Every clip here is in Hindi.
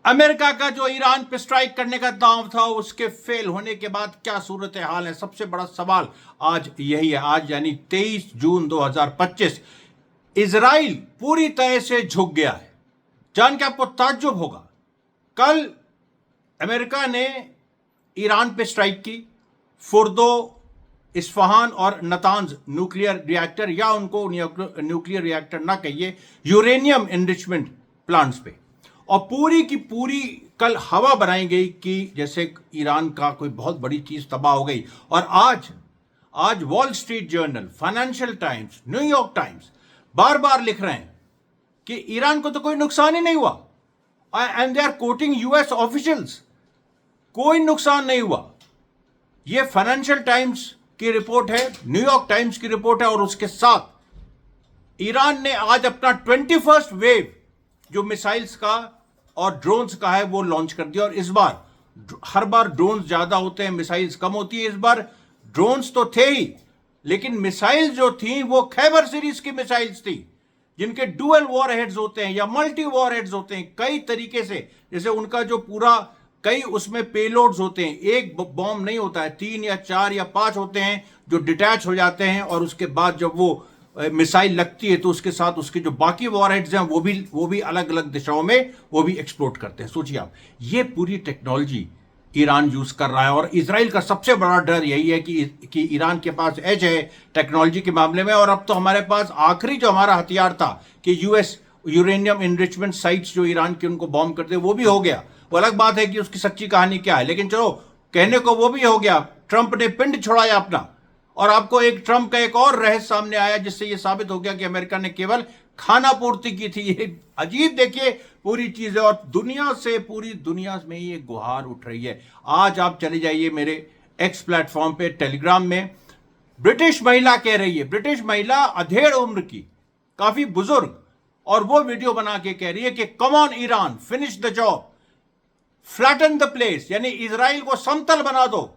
अमेरिका का जो ईरान पे स्ट्राइक करने का दांव था उसके फेल होने के बाद क्या सूरत हाल है, सबसे बड़ा सवाल आज यही है। आज यानी 23 जून 2025 इजराइल पूरी तरह से झुक गया है। जान के आपको ताज्जुब होगा, कल अमेरिका ने ईरान पे स्ट्राइक की। फुर्दो, इस्फहान और नतांज न्यूक्लियर रिएक्टर, या उनको न्यूक्लियर रिएक्टर ना कहिए, यूरेनियम एनरिचमेंट प्लांट्स पे, और पूरी की पूरी कल हवा बनाई गई कि जैसे ईरान का कोई बहुत बड़ी चीज तबाह हो गई। और आज wall street journal, financial times, New York times बार बार लिख रहे हैं कि ईरान को तो कोई नुकसान ही नहीं हुआ, and they are quoting US officials, कोई नुकसान नहीं हुआ। यह फाइनेंशियल टाइम्स की रिपोर्ट है, न्यूयॉर्क टाइम्स की रिपोर्ट है, और उसके साथ ईरान ने आज अपना 21st वेव जो मिसाइल्स का और ड्रोन्स का है वो लॉन्च कर दिया। और इस बार हर बार ड्रोन्स ज्यादा होते हैं, मिसाइल्स कम होती है। इस बार ड्रोन्स तो थे ही, लेकिन मिसाइल जो थी वो खैबर सीरीज की मिसाइल्स थी, जिनके डुअल वॉर हेड्स होते हैं या मल्टी वॉर हेड्स होते हैं कई तरीके से। जैसे उनका जो पूरा कई उसमें पेलोड्स होते हैं, एक बॉम्ब नहीं होता है, 3 या 4 या 5 होते हैं जो डिटैच हो जाते हैं, और उसके बाद जब वो मिसाइल लगती है तो उसके साथ उसके जो बाकी वॉरहेड्स हैं वो भी अलग अलग दिशाओं में वो भी एक्सप्लोड करते हैं। सोचिए आप, ये पूरी टेक्नोलॉजी ईरान यूज कर रहा है। और इजराइल का सबसे बड़ा डर यही है कि ईरान के पास एज है टेक्नोलॉजी के मामले में। और अब तो हमारे पास आखिरी जो हमारा हथियार था कि यूएस यूरेनियम एनरिचमेंट साइट्स जो ईरान के उनको बॉम्ब करते, वो भी हो गया। वो अलग बात है कि उसकी सच्ची कहानी क्या है, लेकिन चलो कहने को वो भी हो गया। ट्रंप ने पिंड छोड़ाया अपना, और आपको एक ट्रंप का एक और रहस्य सामने आया जिससे यह साबित हो गया कि अमेरिका ने केवल खाना पूर्ति की थी। ये अजीब देखिए पूरी चीज है, और पूरी दुनिया में ये गुहार उठ रही है। आज आप चले जाइए मेरे एक्स प्लेटफॉर्म पे, टेलीग्राम में, ब्रिटिश महिला कह रही है, ब्रिटिश महिला अधेड़ उम्र की, काफी बुजुर्ग, और वो वीडियो बना के कह रही है कि come on Iran, finish the job, flatten the place, यानी इजराइल को समतल बना दो,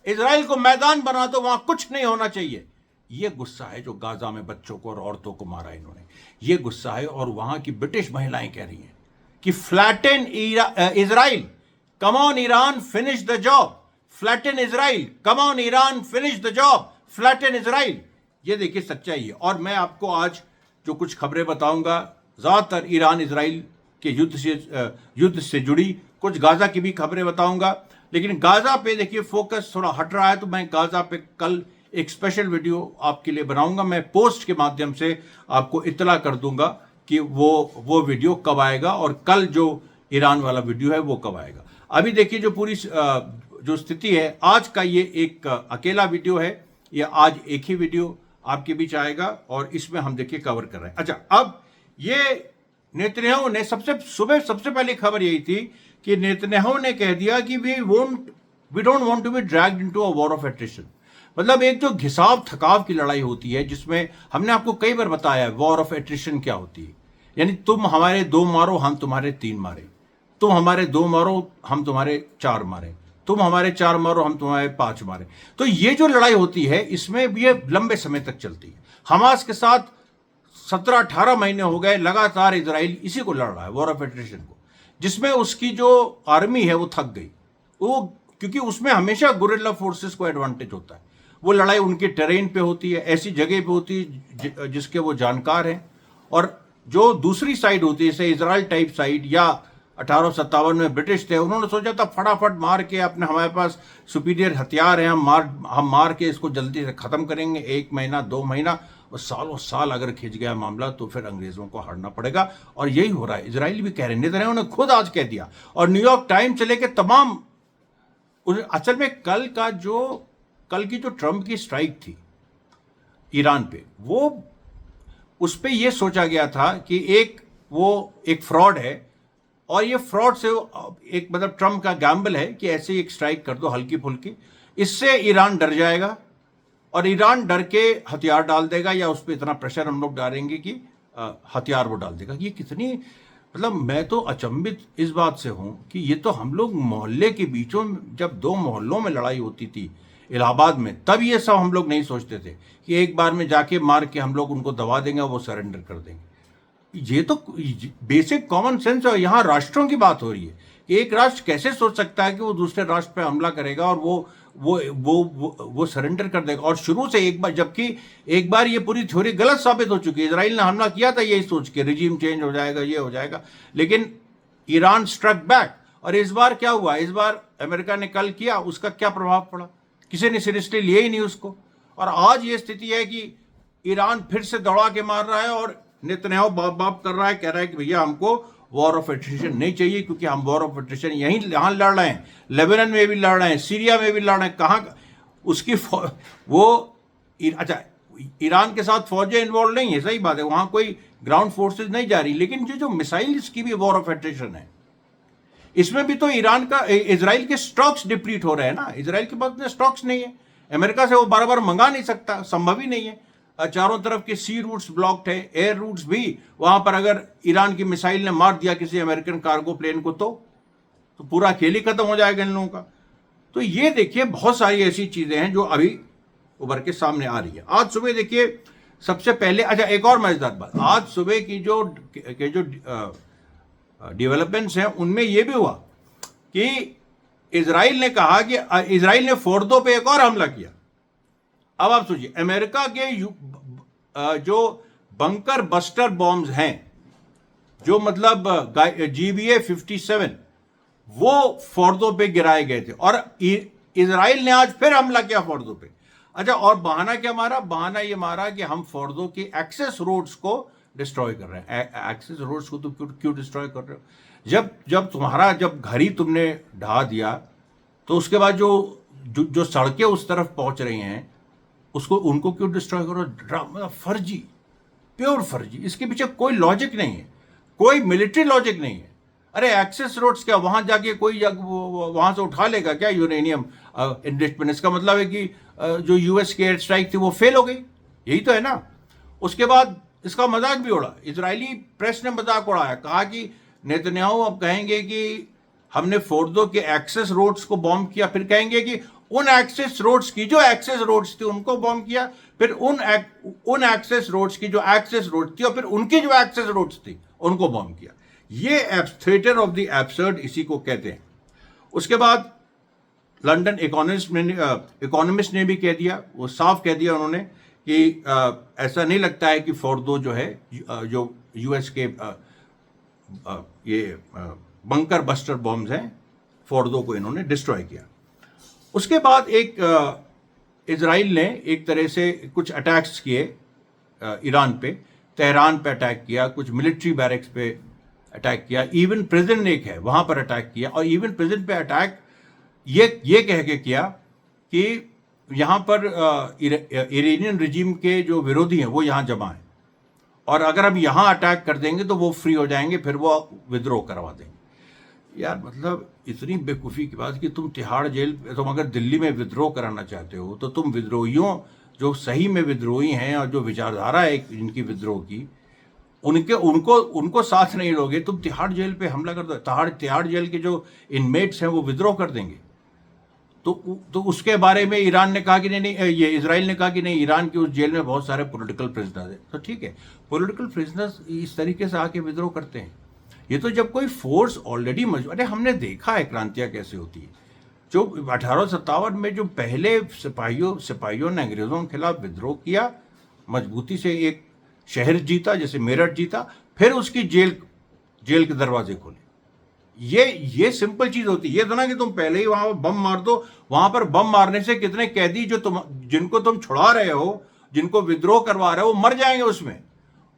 इजराइल को मैदान बना दो, वहां कुछ नहीं होना चाहिए। यह गुस्सा है जो गाजा में बच्चों को और औरतों को मारा इन्होंने, यह गुस्सा है। और वहां की ब्रिटिश महिलाएं कह रही हैं कि flatten Israel, come on Iran, finish the job, flatten Israel, come on Iran, finish the job, flatten Israel. ये देखिए सच्चाई है। और मैं आपको आज जो कुछ खबरें बताऊंगा, ज्यादातर ईरान इजराइल के युद्ध से जुड़ी, कुछ गाजा की भी खबरें बताऊंगा। लेकिन गाजा पे देखिए फोकस थोड़ा हट रहा है, तो मैं गाजा पे कल एक स्पेशल वीडियो आपके लिए बनाऊंगा। मैं पोस्ट के माध्यम से आपको इत्तला कर दूंगा कि वो वीडियो कब आएगा, और कल जो ईरान वाला वीडियो है वो कब आएगा। अभी देखिए जो पूरी जो स्थिति है, आज का ये एक अकेला वीडियो है, ये आज एक ही वीडियो आपके बीच आएगा, और इसमें हम देखिए कवर कर रहे हैं। अच्छा, अब ये नेतन्याहू ने सबसे पहली खबर यही थी कि नेतन्याहू ने कह दिया कि we don't want to be dragged into a war of attrition. मतलब एक जो घिसाव थकाव की लड़ाई होती है, जिसमें हमने आपको कई बार बताया है वॉर ऑफ एट्रिशन क्या होती है, यानी तुम हमारे 2 मारो, हम तुम्हारे 3 मारे, तुम हमारे 2 मारो, हम तुम्हारे 4 मारे, तुम हमारे 4 मारो, हम तुम्हारे 5 मारे। तो ये जो लड़ाई होती है इसमें ये लंबे समय तक चलती है। हमास के साथ 17-18 महीने हो गए लगातार इजराइल इसी को लड़ रहा है, वॉर ऑफ एट्रिशन को, जिसमें उसकी जो आर्मी है वो थक गई। वो क्योंकि उसमें हमेशा गुरिल्ला फोर्सेस को एडवांटेज होता है, वो लड़ाई उनके टेरेन पे होती है, ऐसी जगह पे होती है जिसके वो जानकार हैं। और जो दूसरी साइड होती है, जैसे इजराइल टाइप साइड, या 1857 में ब्रिटिश थे, उन्होंने सोचा था फटाफट मार के, अपने हमारे पास सुपीरियर हथियार हैं, हम मार के इसको जल्दी से खत्म करेंगे, 1 महीना 2 महीना, और सालों साल अगर खिंच गया मामला तो फिर अंग्रेजों को हारना पड़ेगा। और यही हो रहा है, इजराइल भी कह रहे हैं, नेतन्याहू ने खुद आज कह दिया। और न्यूयॉर्क टाइम्स से लेके तमाम, असल में कल की जो ट्रंप की स्ट्राइक थी ईरान पे, वो उस पे ये सोचा गया था कि एक फ्रॉड है, और ये फ्रॉड से एक मतलब ट्रंप का गैम्बल है कि ऐसे ही एक स्ट्राइक कर दो हल्की फुल्की, इससे ईरान डर जाएगा, और ईरान डर के हथियार डाल देगा, या उस पर इतना प्रेशर हम लोग डालेंगे कि हथियार वो डाल देगा। ये कितनी, मतलब मैं तो अचंभित इस बात से हूं कि ये तो हम लोग मोहल्ले के बीचों, जब 2 मोहल्लों में लड़ाई होती थी इलाहाबाद में, तब ये सब हम लोग नहीं सोचते थे कि एक बार में जाके मार के हम लोग उनको दबा देंगे और वो सरेंडर कर देंगे। ये तो बेसिक कॉमन सेंस है। यहाँ राष्ट्रों की बात हो रही है एक राष्ट्र कैसे सोच सकता है कि वो दूसरे राष्ट्र पे हमला करेगा और वो सरेंडर कर देगा। और शुरू से एक बार, जबकि एक बार ये पूरी थ्योरी गलत साबित हो चुकी है। इजराइल ने हमला किया था यही सोच के रिजीम चेंज हो जाएगा, ये हो जाएगा, लेकिन ईरान स्ट्रक बैक। और इस बार क्या हुआ, इस बार अमेरिका ने कल किया, उसका क्या प्रभाव पड़ा, किसी ने सीरियसली लिया ही नहीं उसको। और आज ये स्थिति है कि ईरान फिर से दौड़ा के मार रहा है और नेतन्याहू बाप बाप कर रहा है, कह रहा है कि भैया हमको वॉर ऑफ एट्रिशन नहीं चाहिए, क्योंकि हम वॉर ऑफ एट्रिशन यहाँ लड़ रहे हैं, लेबनान में भी लड़ रहे हैं, सीरिया में भी लड़ रहे हैं। कहाँ उसकी अच्छा, ईरान के साथ फौजें इन्वॉल्व नहीं है, सही बात है, वहाँ कोई ग्राउंड फोर्सेज नहीं जा रही, लेकिन जो मिसाइल इसकी भी वॉर ऑफ एट्रिशन है। इसमें भी तो ईरान का, इजराइल के स्टॉक्स डिप्लीट हो रहे हैं ना, इजराइल के पास इतने स्टॉक्स नहीं है, अमेरिका से वो बार बार मंगा नहीं सकता, संभव ही नहीं है। चारों तरफ के सी रूट्स ब्लॉक्ड है, एयर रूट्स भी, वहां पर अगर ईरान की मिसाइल ने मार दिया किसी अमेरिकन कार्गो प्लेन को तो पूरा खेल ही खत्म हो जाएगा इन लोगों का। तो ये देखिए बहुत सारी ऐसी चीजें हैं जो अभी उभर के सामने आ रही है। आज सुबह देखिए सबसे पहले, अच्छा एक और मजेदार बात, आज सुबह की जो डेवलपमेंट्स हैं उनमें यह भी हुआ कि इजराइल ने कहा कि इजराइल ने फोर्दो पे एक और हमला किया। अब आप सोचिए, अमेरिका के जो बंकर बस्टर बॉम्ब्स हैं, जो मतलब GBA-57, वो फोर्दो पे गिराए गए थे और इजराइल ने आज फिर हमला किया फोर्दो पे। अच्छा, और बहाना क्या मारा, बहाना ये मारा कि हम फोर्दो की एक्सेस रोड्स को डिस्ट्रॉय कर रहे हैं। एक्सेस रोड्स को तुम क्यों डिस्ट्रॉय कर रहे हो? जब तुम्हारा जब घर ही तुमने ढा दिया, तो उसके बाद जो सड़कें उस तरफ पहुंच रही हैं उसको, उनको क्यों डिस्ट्रॉय करो? मतलब फर्जी, प्योर फर्जी, इसके पीछे कोई लॉजिक नहीं है, कोई मिलिट्री लॉजिक नहीं है। अरे एक्सेस रोड्स क्या, वहां जाके कोई वहां से उठा लेगा क्या यूरेनियम इन्वेस्टमेंट? इसका मतलब है कि जो यूएस की एयर स्ट्राइक थी वो फेल हो गई, यही तो है ना। उसके बाद इसका मजाक भी उड़ा, इजरायली प्रेस ने मजाक उड़ाया, कहा कि नेतन्याहू अब कहेंगे कि हमने फोर्दो के एक्सेस रोड्स को बॉम्ब किया, फिर कहेंगे कि उन एक्सेस रोड्स की जो एक्सेस रोड्स थी उनको बॉम्ब किया, फिर उन एक्सेस रोड्स की जो एक्सेस रोड थी और फिर उनकी जो एक्सेस रोड्स थी उनको बॉम्ब किया। ये थिएटर ऑफ द एब्सर्ड इसी को कहते हैं। उसके बाद लंदन इकोनॉमिस्ट ने भी कह दिया, वो साफ कह दिया उन्होंने कि ऐसा नहीं लगता है कि फोर्दो जो है, जो यूएस के ये बंकर बस्टर बॉम्ब्स हैं, फोर्दो को इन्होंने डिस्ट्रॉय किया। उसके बाद एक इजराइल ने एक तरह से कुछ अटैक्स किए ईरान पे, तेहरान पे अटैक किया, कुछ मिलिट्री बैरक्स पे अटैक किया, इवन प्रिजन एक है वहां पर अटैक किया। और इवन प्रिजन पे अटैक ये कह के किया कि यहाँ पर इरानियन रिजीम के जो विरोधी हैं वो यहाँ जमा हैं, और अगर हम यहाँ अटैक कर देंगे तो वो फ्री हो जाएंगे, फिर वो विद्रोह करवा देंगे। यार मतलब इतनी बेवकूफ़ी की बात कि तुम तिहाड़ जेल, तुम अगर दिल्ली में विद्रोह कराना चाहते हो तो तुम विद्रोहियों, जो सही में विद्रोही हैं और जो विचारधारा है इनकी विद्रोह की, उनको साथ नहीं लोगे, तुम तिहाड़ जेल पे हमला कर दो, तिहाड़ जेल के जो इनमेट्स हैं वो विद्रोह कर देंगे। तो उसके बारे में ईरान ने कहा कि नहीं, ये इजराइल ने कहा कि नहीं, ईरान की उस जेल में बहुत सारे पॉलिटिकल प्रिजनर्स हैं। तो ठीक है, पॉलिटिकल प्रिजनर्स इस तरीके से आके विद्रोह करते हैं। ये तो जब कोई फोर्स ऑलरेडी अरे हमने देखा है क्रांतियां कैसे होती है। जो 1857 में जो पहले सिपाहियों ने अंग्रेजों के खिलाफ विद्रोह किया, मजबूती से एक शहर जीता, जैसे मेरठ जीता, फिर उसकी जेल के दरवाजे खोले। ये सिंपल चीज होती है। ये तो ना कि तुम पहले ही वहां बम मार दो। वहां पर बम मारने से कितने कैदी जिनको तुम छुड़ा रहे हो, जिनको विद्रोह करवा रहे हो, वो मर जाएंगे उसमें,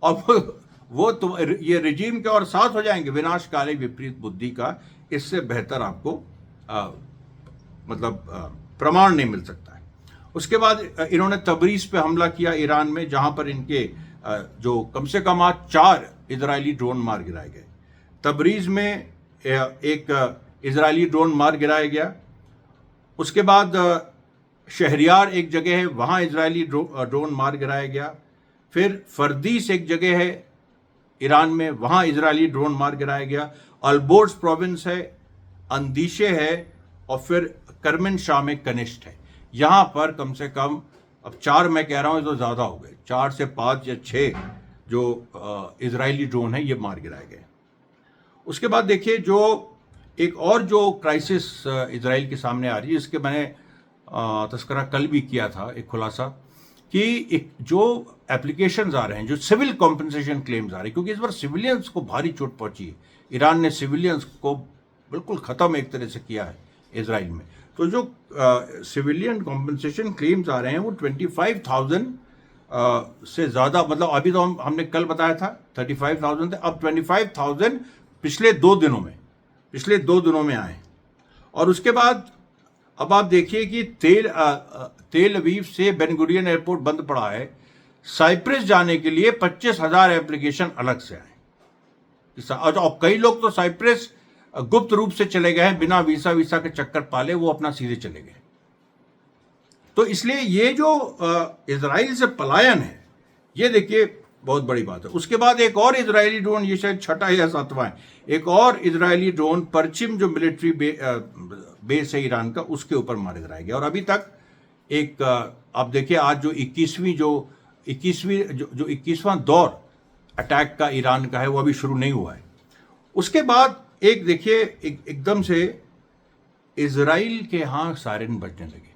और वो ये रिजीम के और साथ हो जाएंगे। विनाशकारी विपरीत बुद्धि का इससे बेहतर आपको प्रमाण नहीं मिल सकता है। उसके बाद इन्होंने तबरीज पे हमला किया ईरान में, जहां पर इनके जो कम से कम आज 4 इजरायली ड्रोन मार गिराए गए। तबरीज में एक इजरायली ड्रोन मार गिराया गया। उसके बाद शहरियार एक जगह है, वहाँ इजरायली ड्रोन मार गिराया गया। फिर फर्दीस एक जगह है ईरान में, वहाँ इजरायली ड्रोन मार गिराया गया। अल्बोर्स प्रोविंस है, अंदीशे है, और फिर करमन शाह में कनिष्ठ है। यहाँ पर कम से कम, अब 4 मैं कह रहा हूँ तो ज़्यादा हो गए, 4 से 5 या 6 जो इजरायली ड्रोन है ये मार गिराए गए। उसके बाद देखिए जो एक और जो क्राइसिस इजराइल के सामने आ रही है, इसके मैंने तस्करा कल भी किया था, एक खुलासा कि एक जो एप्लीकेशंस आ रहे हैं, जो सिविल कॉम्पनसेशन क्लेम्स आ रहे हैं, क्योंकि इस बार सिविलियंस को भारी चोट पहुंची है। ईरान ने सिविलियंस को बिल्कुल ख़त्म एक तरह से किया है इजराइल में। तो जो सिविलियन कॉम्पनसेशन क्लेम्स आ रहे हैं वो 25,000 से ज़्यादा, मतलब अभी तो हमने कल बताया था 35,000 थे, अब 25,000 पिछले 2 दिनों में आए। और उसके बाद अब आप देखिए कि तेल अवीव से बेन गुरियन एयरपोर्ट बंद पड़ा है। साइप्रस जाने के लिए 25,000 एप्लीकेशन अलग से आए। और कई लोग तो साइप्रस गुप्त रूप से चले गए हैं, बिना वीसा के चक्कर पाले वो अपना सीधे चले गए। तो इसलिए ये जो इजराइल से पलायन है, ये देखिए बहुत बड़ी बात है। उसके बाद एक और इजरायली ड्रोन, ये शायद 6वां या 7वां है, एक और इजरायली ड्रोन परचिम जो मिलिट्री बेस है ईरान का, उसके ऊपर मारे गिराया गया। और अभी तक एक आप देखिए आज जो 21वां दौर अटैक का ईरान का है, वो अभी शुरू नहीं हुआ है। उसके बाद एक देखिए एकदम से इजराइल के यहाँ सायरन बजने लगे,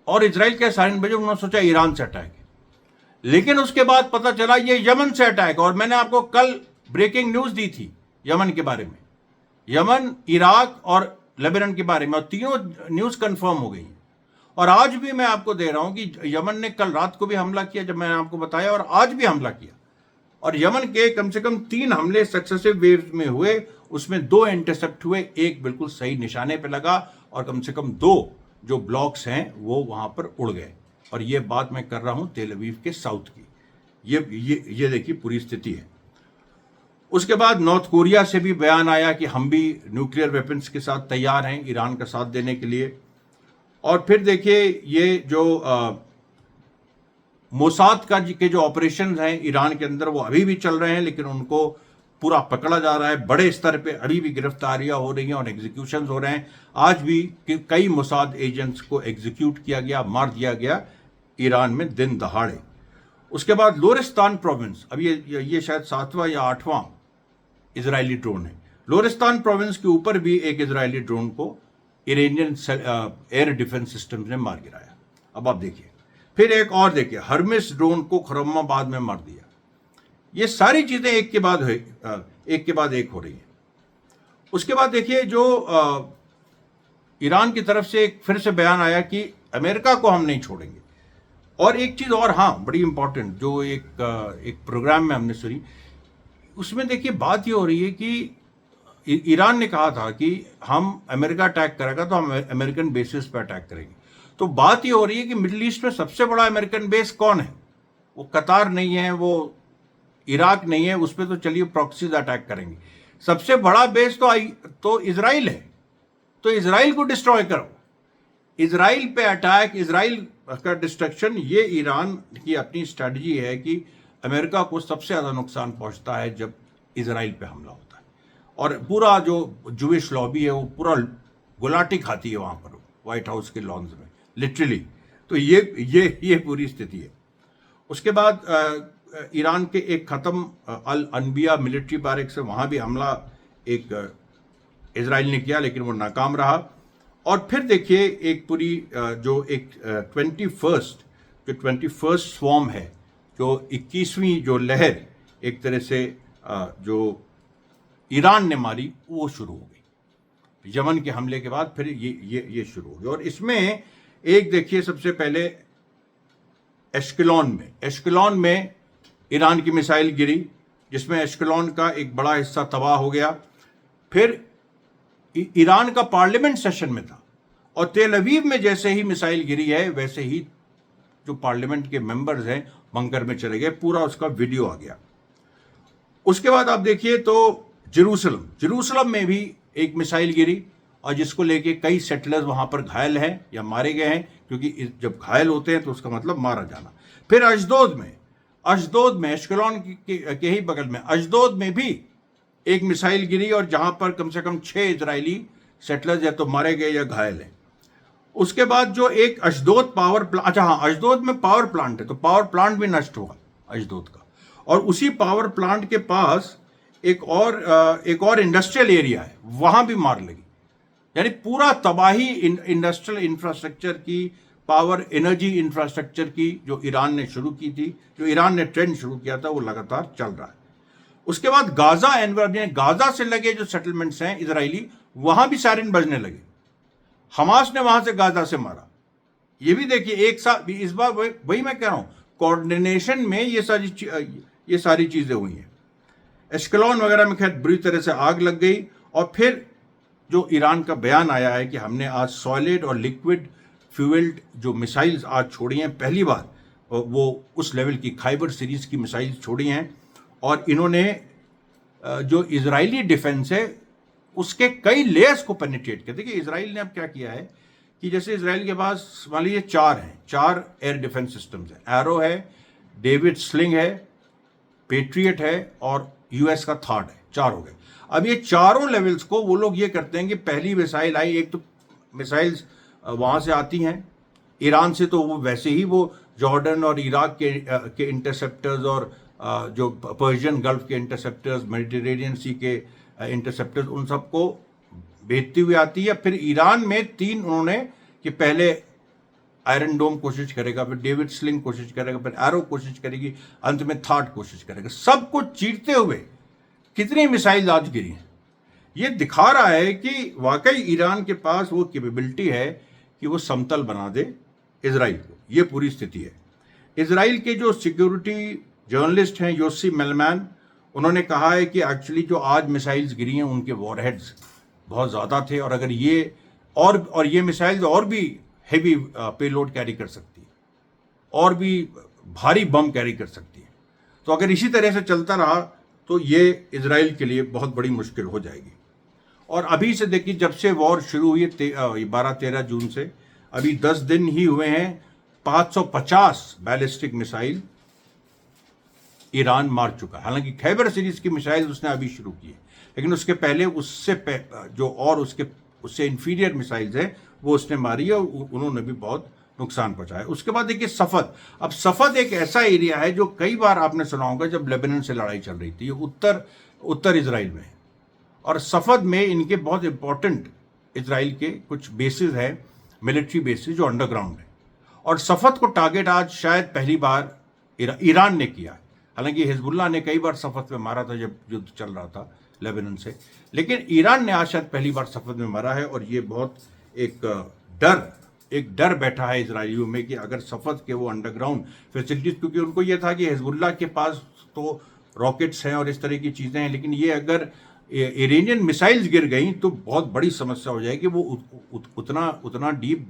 और इजराइल के सायरन बजे, उन्होंने सोचा ईरान से अटैक है, लेकिन उसके बाद पता चला ये यमन से अटैक। और मैंने आपको कल ब्रेकिंग न्यूज दी थी यमन के बारे में, यमन, इराक और लेबनान के बारे में, और तीनों न्यूज कंफर्म हो गई। और आज भी मैं आपको दे रहा हूं कि यमन ने कल रात को भी हमला किया, जब मैंने आपको बताया, और आज भी हमला किया। और यमन के कम से कम 3 हमले सक्सेसिव वेव्स में हुए, उसमें 2 इंटरसेप्ट हुए, एक बिल्कुल सही निशाने पे लगा, और कम से कम 2 जो ब्लॉक्स हैं वो वहां पर उड़ गए। और ये बात मैं कर रहा हूं तेल अवीव के साउथ की। ये देखिए पूरी स्थिति है। उसके बाद नॉर्थ कोरिया से भी बयान आया कि हम भी न्यूक्लियर वेपन्स के साथ तैयार हैं ईरान का साथ देने के लिए। और फिर देखिए ये जो मोसाद के जो ऑपरेशंस हैं ईरान के अंदर, वो अभी भी चल रहे हैं, लेकिन उनको पूरा पकड़ा जा रहा है। बड़े स्तर पे अभी भी गिरफ्तारियां हो रही हैं और एग्जीक्यूशंस हो रहे हैं। आज भी कई मोसाद एजेंट्स को एग्जीक्यूट किया गया, मार दिया गया ईरान में दिन दहाड़े। उसके बाद लोरिस्तान प्रोविंस, अब ये शायद 7वां या 8वां इजरायली ड्रोन है। लोरिस्तान प्रोविंस के ऊपर भी एक इजरायली ड्रोन को इरानियन एयर डिफेंस सिस्टम ने मार गिराया। अब आप देखिए, फिर एक और देखिए, हर्मिस ड्रोन को खुर्रमाबाद में मार दिया। ये सारी चीजें एक के बाद एक हो रही है। उसके बाद देखिए जो ईरान की तरफ से एक फिर से बयान आया कि अमेरिका को हम नहीं छोड़ेंगे। और एक चीज और, हाँ, बड़ी इंपॉर्टेंट, जो एक प्रोग्राम में हमने सुनी, उसमें देखिए बात ये हो रही है कि ईरान ने कहा था कि हम अमेरिका अटैक करेगा तो हम अमेरिकन बेसिस पर अटैक करेंगे। तो बात ये हो रही है कि मिडिल ईस्ट में सबसे बड़ा अमेरिकन बेस कौन है? वो कतार नहीं है, वो इराक नहीं है, उस पर तो चलिए प्रॉक्सीज अटैक करेंगे। सबसे बड़ा बेस तो इजराइल है, तो इजराइल को डिस्ट्रॉय करो। इजराइल पे अटैक, इजराइल का डिस्ट्रक्शन, ये ईरान की अपनी स्ट्रैटेजी है कि अमेरिका को सबसे ज़्यादा नुकसान पहुंचता है जब इजराइल पे हमला होता है। और पूरा जो जूविश लॉबी है वो पूरा गुलाटी खाती है वहाँ पर व्हाइट हाउस के लॉन्स में, लिटरली। तो ये पूरी स्थिति है। उसके बाद ईरान के एक ख़त्म अल अनबिया मिलिट्री बैरक से वहाँ भी हमला एक इजराइल ने किया, लेकिन वो नाकाम रहा। और फिर देखिए एक पूरी जो एक 21st स्वॉर्म है, जो 21वीं जो लहर एक तरह से जो ईरान ने मारी, वो शुरू हो गई यमन के हमले के बाद। फिर ये शुरू हो गई। और इसमें एक देखिए, सबसे पहले एश्केलॉन में ईरान की मिसाइल गिरी, जिसमें एश्केलॉन का एक बड़ा हिस्सा तबाह हो गया। फिर ईरान का पार्लियामेंट सेशन में था, और तेल अवीव में जैसे ही मिसाइल गिरी है, वैसे ही जो पार्लियामेंट के मेंबर्स हैं बंकर में चले गए, पूरा उसका वीडियो आ गया। उसके बाद आप देखिए तो जेरूसलम में भी एक मिसाइल गिरी, और जिसको लेके कई सेटलर्स वहां पर घायल हैं या मारे गए हैं, क्योंकि जब घायल होते हैं तो उसका मतलब मारा जाना। फिर अशदोद में एश्केलॉन के ही बगल में अशदोद में भी एक मिसाइल गिरी, और जहां पर कम से कम 6 इजरायली सेटलर्स या तो मारे गए या घायल हैं। उसके बाद जो एक अशदोद पावर प्लांट, अच्छा हाँ, अशदोद में पावर प्लांट है, तो पावर प्लांट भी नष्ट हुआ अशदोद का। और उसी पावर प्लांट के पास एक और इंडस्ट्रियल एरिया है, वहां भी मार लगी। यानी पूरा तबाही इंडस्ट्रियल इंफ्रास्ट्रक्चर की, पावर एनर्जी इंफ्रास्ट्रक्चर की, जो ईरान ने शुरू की थी, जो ईरान ने ट्रेंड शुरू किया था, वो लगातार चल रहा है। उसके बाद गाजा एनवायरमेंट, गाजा से लगे जो सेटलमेंट्स हैं इजरायली, वहां भी सायरन बजने लगे। हमास ने वहां से गाजा से मारा। ये भी देखिए, एक साथ इस बार वही मैं कह रहा हूं, कोऑर्डिनेशन में ये सारी चीजें हुई हैं। एश्कलॉन वगैरह में खैर बुरी तरह से आग लग गई। और फिर जो ईरान का बयान आया है कि हमने आज सॉलिड और लिक्विड फ्यूल्ड जो मिसाइल्स आज छोड़ी हैं, पहली बार वो उस लेवल की खाइबर सीरीज की मिसाइल्स छोड़ी हैं। और इन्होंने जो इजरायली डिफेंस है उसके कई लेयर्स को पेनिट्रेट किया। देखिए इजराइल ने अब क्या किया है कि जैसे इजराइल के पास मान लीजिए 4 एयर डिफेंस सिस्टम्स हैं, एरो है, डेविड स्लिंग है, पेट्रियट है और यूएस का थर्ड है, 4 हो गए। अब ये चारों लेवल्स को वो लोग ये करते हैं कि पहली मिसाइल आई, एक तो मिसाइल्स वहां से आती हैं ईरान से, तो वो वैसे ही वो जॉर्डन और इराक के इंटरसेप्टर्स और जो पर्शियन गल्फ के इंटरसेप्टर्स, मेडिटेरेनियन सी के इंटरसेप्टर्स, उन सबको भेजती हुई आती है। फिर ईरान में 3 उन्होंने कि पहले आयरन डोम कोशिश करेगा, फिर डेविड स्लिंग कोशिश करेगा, फिर एरो कोशिश करेगी, अंत में थर्ड कोशिश करेगा। सबको चीरते हुए कितनी मिसाइल आज गिरी हैं। ये दिखा रहा है कि वाकई ईरान के पास वो कैपेबिलिटी है कि वो समतल बना दे इजराइल को। ये पूरी स्थिति है। इजराइल के जो सिक्योरिटी जर्नलिस्ट हैं योसी मेलमैन, उन्होंने कहा है कि एक्चुअली जो आज मिसाइल्स गिरी हैं उनके वॉरहेड्स बहुत ज़्यादा थे, और अगर ये और ये मिसाइल्स और भी हेवी पेलोड कैरी कर सकती है और भी भारी बम कैरी कर सकती है। तो अगर इसी तरह से चलता रहा तो ये इजराइल के लिए बहुत बड़ी मुश्किल हो जाएगी। और अभी से देखिए, जब से वॉर शुरू हुई 12-13 जून से अभी 10 दिन ही हुए हैं, 550 बैलिस्टिक मिसाइल ईरान मार चुका है। हालांकि खैबर सीरीज की मिसाइल उसने अभी शुरू की है, लेकिन उसके पहले जो और उससे इंफीरियर मिसाइल्स हैं वो उसने मारी है, और उन्होंने भी बहुत नुकसान पहुंचाया। उसके बाद देखिए सफद। अब सफद एक ऐसा एरिया है जो कई बार आपने सुना होगा, जब लेबनान से लड़ाई चल रही थी, ये उत्तर इजराइल में है। और सफद में इनके बहुत इंपॉर्टेंट इजराइल के कुछ बेसिस हैं, मिलिट्री बेसिस जो अंडरग्राउंड है। और सफद को टारगेट आज शायद पहली बार ईरान ने किया। हालांकि हिजबुल्लाह ने कई बार सफद में मारा था जब युद्ध चल रहा था लेबनान से, लेकिन ईरान ने आज शायद पहली बार सफद में मारा है। और ये बहुत एक डर बैठा है इजरायलियों में कि अगर सफद के वो अंडरग्राउंड फैसिलिटीज, क्योंकि उनको ये था कि हिजबुल्लाह के पास तो रॉकेट्स हैं और इस तरह की चीज़ें हैं, लेकिन ये अगर इरानियन मिसाइल्स गिर गई तो बहुत बड़ी समस्या हो जाएगी। वो उतना डीप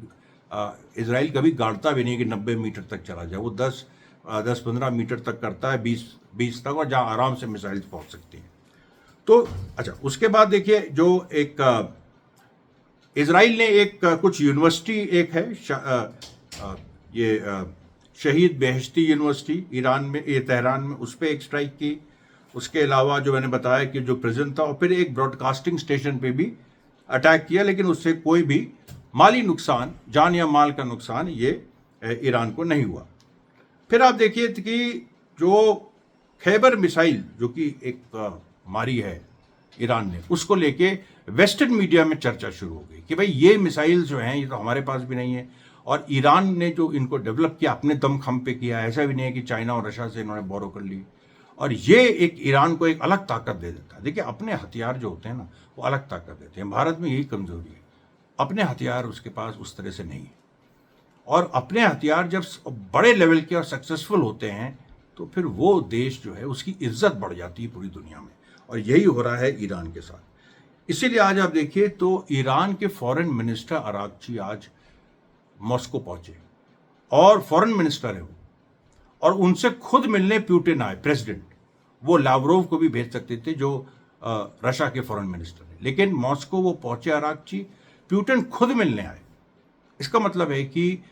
इजराइल कभी गाड़ता भी नहीं कि 90 मीटर तक चला जाए। वो 10-15 मीटर तक करता है, 20 तक, और जहाँ आराम से मिसाइल्स पहुंच सकती हैं। तो अच्छा, उसके बाद देखिए जो एक इजराइल ने कुछ यूनिवर्सिटी, एक है ये शहीद बेहश्ती यूनिवर्सिटी ईरान में, ये तेहरान में, उस पर एक स्ट्राइक की। उसके अलावा जो मैंने बताया कि जो प्रिजन था, और फिर एक ब्रॉडकास्टिंग स्टेशन पे भी अटैक किया, लेकिन उससे कोई भी माली नुकसान, जान या माल का नुकसान ये ईरान को नहीं हुआ। फिर आप देखिए कि जो खैबर मिसाइल जो कि एक मारी है ईरान ने, उसको लेके वेस्टर्न मीडिया में चर्चा शुरू हो गई कि भाई ये मिसाइल जो हैं ये तो हमारे पास भी नहीं है, और ईरान ने जो इनको डेवलप किया अपने दमखम पे किया, ऐसा भी नहीं है कि चाइना और रशिया से इन्होंने बोरो कर ली। और ये एक ईरान को एक अलग ताकत दे देता है। देखिए अपने हथियार जो होते हैं ना, वो अलग ताकत देते हैं। भारत में यही कमजोरी है, अपने हथियार उसके पास उस तरह से नहीं है। और अपने हथियार जब बड़े लेवल के और सक्सेसफुल होते हैं तो फिर वो देश जो है उसकी इज्जत बढ़ जाती है पूरी दुनिया में, और यही हो रहा है ईरान के साथ। इसीलिए आज आप देखिए तो ईरान के फॉरेन मिनिस्टर अरागची आज मॉस्को पहुंचे, और फॉरेन मिनिस्टर है वो, और उनसे खुद मिलने पुतिन आए, प्रेसिडेंट। वो लावरोव को भी भेज सकते थे जो रशिया के फॉरेन मिनिस्टर है, लेकिन मॉस्को वो पहुंचे अरागची, पुतिन खुद मिलने आए। इसका मतलब है कि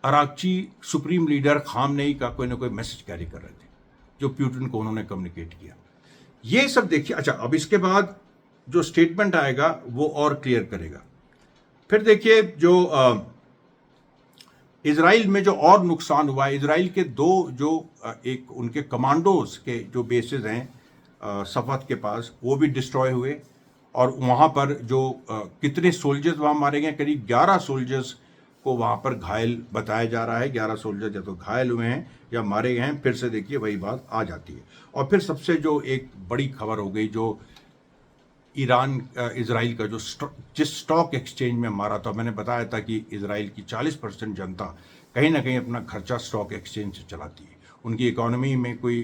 अरागची सुप्रीम लीडर खामनेई का कोई ना कोई मैसेज कैरी कर रहे थे, जो पुतिन को उन्होंने कम्युनिकेट किया। ये सब देखिए। अच्छा, अब इसके बाद जो स्टेटमेंट आएगा वो और क्लियर करेगा। फिर देखिए जो इजराइल में जो और नुकसान हुआ है, इजराइल के 2 जो एक उनके कमांडोज के जो बेसिस हैं सफद के पास, वो भी डिस्ट्रॉय हुए। और वहाँ पर जो कितने सोल्जर्स वहाँ मारे गए, करीब 11 सोल्जर्स को वहाँ पर घायल बताया जा रहा है। 11 सोल्जर या तो घायल हुए हैं या मारे गए हैं। फिर से देखिए वही बात आ जाती है। और फिर सबसे जो एक बड़ी खबर हो गई, जो ईरान इजराइल का जो जिस स्टॉक एक्सचेंज में मारा था, मैंने बताया था कि इजराइल की 40% जनता कहीं ना कहीं अपना खर्चा स्टॉक एक्सचेंज से चलाती है। उनकी इकोनॉमी में कोई,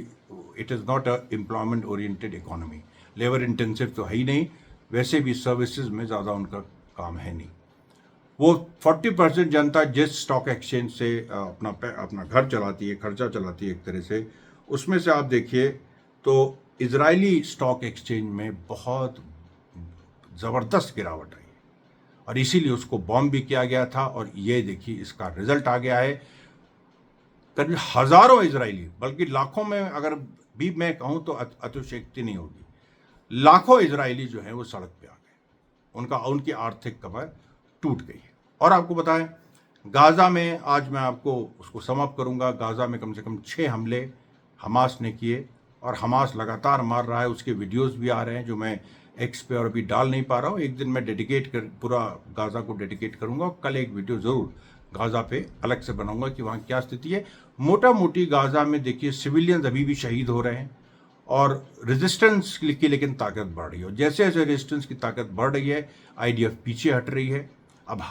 it is not a employment oriented economy, labour intensive तो है ही नहीं, वैसे भी सर्विसेज में ज़्यादा उनका काम है नहीं। वो 40% जनता जिस स्टॉक एक्सचेंज से अपना घर चलाती है, खर्चा चलाती है एक तरह से, उसमें से आप देखिए तो इजरायली स्टॉक एक्सचेंज में बहुत ज़बरदस्त गिरावट आई और इसीलिए उसको बॉम्ब भी किया गया था। और ये देखिए इसका रिजल्ट आ गया है। करीब हज़ारों इजरायली, बल्कि लाखों में अगर भी मैं कहूँ तो अतिशयोक्ति नहीं होगी, लाखों इजरायली जो हैं वो सड़क पे आ गए। उनकी आर्थिक कमर टूट गई है। और आपको बताएं, गाज़ा में आज मैं आपको उसको समाप्त करूंगा। गाज़ा में कम से कम 6 हमले हमास ने किए और हमास लगातार मार रहा है। उसके वीडियोस भी आ रहे हैं जो मैं एक्स पे और अभी डाल नहीं पा रहा हूँ। एक दिन मैं पूरा गाज़ा को डेडिकेट करूंगा। कल एक वीडियो ज़रूर गाज़ा पे अलग से बनाऊंगा कि वहाँ क्या स्थिति है। मोटा मोटी गाज़ा में देखिए सिविलियंस अभी भी शहीद हो रहे हैं और रेजिस्टेंस की लेकिन ताकत बढ़ रही है। जैसे जैसे रेजिस्टेंस की ताकत बढ़ रही है, IDF पीछे हट रही है। अब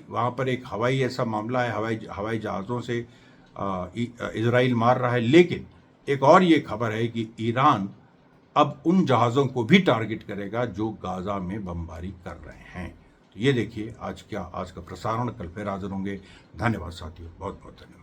वहाँ पर एक हवाई ऐसा मामला है, हवाई जहाज़ों से इजराइल मार रहा है। लेकिन एक और ये खबर है कि ईरान अब उन जहाज़ों को भी टारगेट करेगा जो गाज़ा में बमबारी कर रहे हैं। तो ये देखिए आज का प्रसारण, कल फिर हाजिर होंगे। धन्यवाद साथियों, बहुत बहुत धन्यवाद।